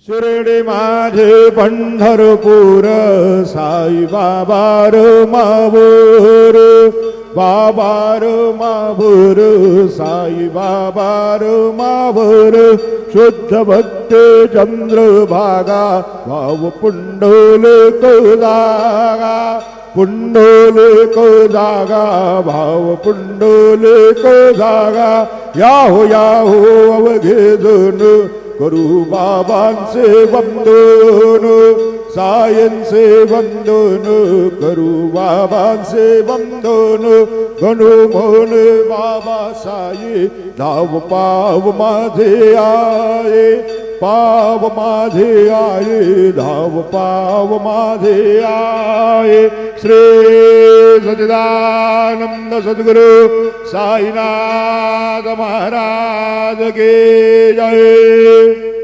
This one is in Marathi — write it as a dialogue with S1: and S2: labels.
S1: शिर्डी माझे पंढरपूर साई बाबा मावूर बाबा मावूर साई बाबा मावूर शुद्ध भक्ते चंद्रभागा भाव पुंडलिक जागा पुंडलिक जागा भाव पुंडलिक जागा याहो याहो अवघेजन करू बाबांचे वंदन सायंचे वंदन करू बाबांचे वंदन गणू मन बाबा साई धाव पाव माझे आये पाव माझे आये धाव पाव माझे आये श्री सच्चिदानंद सद्गुरु साईनाथ महाराज के जय।